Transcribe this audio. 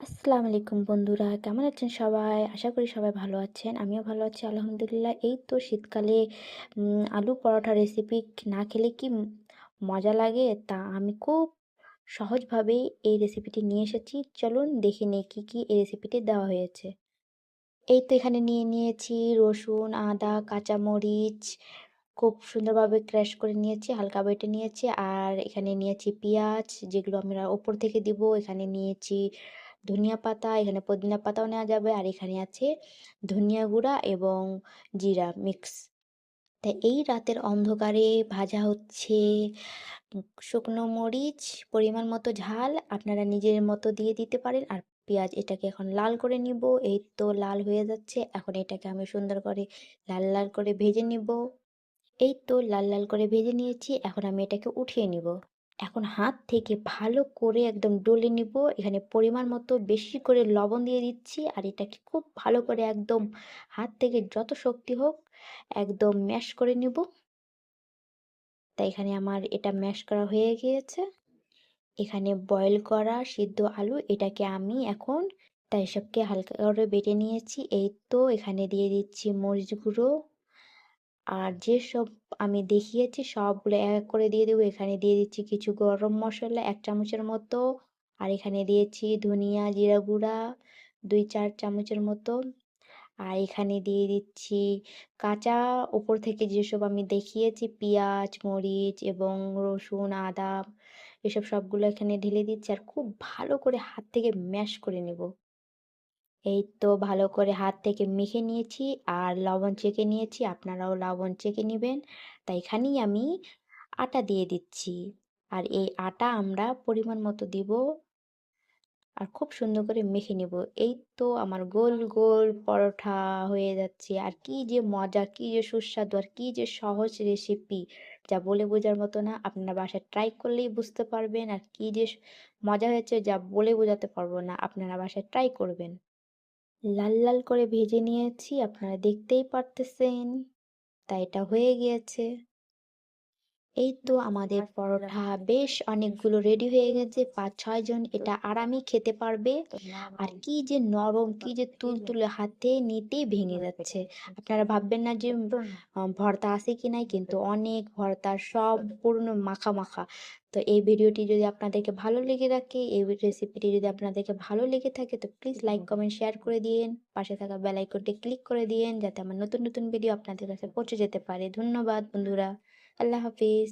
আসসালামু আলাইকুম বন্ধুরা, কেমন আছেন সবাই? আশা করি সবাই ভালো আছেন। আমিও ভালো আছি আলহামদুলিল্লাহ। এই তো শীতকালে আলু পরোটা রেসিপি না খেলে কি মজা লাগে? তা আমি খুব সহজভাবেই এই রেসিপিটি নিয়ে এসেছি। চলুন দেখে নেই কী, কী এই রেসিপিতে দেওয়া হয়েছে। এই তো এখানে নিয়ে নিয়েছি রসুন, আদা, কাঁচামরিচ খুব সুন্দরভাবে ক্রাশ করে নিয়েছি, হালকা বেটে নিয়েছি। আর এখানে নিয়েছি পেঁয়াজ, যেগুলো আমরা ওপর থেকে দিব। এখানে নিয়েছি ধনিয়া পাতা, এখানে পুদিনা পাতাও নেওয়া যাবে। আর এখানে আছে ধনিয়া গুঁড়া এবং জিরা মিক্স। তাই এই রাতের অন্ধকারে ভাজা হচ্ছে শুকনো মরিচ, পরিমাণ মতো ঝাল আপনারা নিজের মতো দিয়ে দিতে পারেন। আর পেঁয়াজ এটাকে এখন লাল করে নিব। এই তো লাল হয়ে যাচ্ছে। এখন এটাকে আমি সুন্দর করে লাল লাল করে ভেজে নিব। এই তো লাল লাল করে ভেজে নিয়েছি। এখন আমি এটাকে উঠিয়ে নিব। এখন হাত থেকে ভালো করে একদম ডলে নিব। এখানে পরিমাণ মতো বেশি করে লবণ দিয়ে দিচ্ছি। আর এটাকে খুব ভালো করে একদম হাত থেকে যত শক্তি হোক একদম ম্যাশ করে নিব। তাই এখানে আমার এটা ম্যাশ করা হয়ে গিয়েছে। এখানে বয়েল করা সিদ্ধ আলু এটাকে আমি এখন তাই সবকে হালকা করে বেটে নিয়েছি। এই তো এখানে দিয়ে দিচ্ছি মরিচ গুঁড়ো। আর যেসব আমি দেখিয়েছি সবগুলো এক এক করে দিয়ে দেবো। এখানে দিয়ে দিচ্ছি কিছু গরম মশলা ১ চামচের মতো। আর এখানে দিয়েছি ধনিয়া, জিরা গুঁড়া ২-৪ চামচের মতো। আর এখানে দিয়ে দিচ্ছি কাঁচা উপর থেকে যেসব আমি দেখিয়েছি পেঁয়াজ, মরিচ এবং রসুন, আদা এসব সবগুলো এখানে ঢেলে দিচ্ছি। আর খুব ভালো করে হাত থেকে ম্যাশ করে নেব। এই তো ভালো করে হাত থেকে মেখে নিয়েছি আর লবণ চেখে নিয়েছি। আপনারাও লবণ চেখে নিবেন। তাই এখানেই আমি আটা দিয়ে দিচ্ছি। আর এই আটা আমরা পরিমাণ মতো দিব। আর খুব সুন্দর করে মেখে নিব। এই তো আমার গোল গোল পরোটা হয়ে যাচ্ছে। আর কি যে মজা, কি যে সুস্বাদু আর কি যে সহজ রেসিপি, যা বলে বোঝার মতো না। আপনারা বাসায় ট্রাই করলেই বুঝতে পারবেন আর কি যে মজা হয়েছে, যা বলে বোঝাতে পারবো না। আপনারা বাসায় ট্রাই করবেন। লাল লাল করে ভেজে নিয়েছি, আপনারা দেখতেই পারতেছেন। তা এটা হয়ে গিয়েছে। এই তো আমাদের পরোটা বেশ অনেকগুলো রেডি হয়ে গেছে। ৫-৬ জন এটা আরামেই খেতে পারবে। আর কি যে নরম, কি যে তুলতুলে, হাতে নিতেই ভেঙে যাচ্ছে। আপনারা ভাববেন না যে ভর্তা আছে কি নাই, কিন্তু অনেক ভর্তা, সব পুরনো মাখা মাখা। তো এই ভিডিওটি যদি আপনাদেরকে ভালো লেগে থাকে, এই রেসিপিটি যদি আপনাদেরকে ভালো লেগে থাকে, তো প্লিজ লাইক, কমেন্ট, শেয়ার করে দিয়েন। পাশে থাকা বেল আইকনটি ক্লিক করে দিয়েন যাতে আমার নতুন নতুন ভিডিও আপনাদের কাছে পৌঁছে যেতে পারে। ধন্যবাদ বন্ধুরা। আল্লাহ হাফিজ।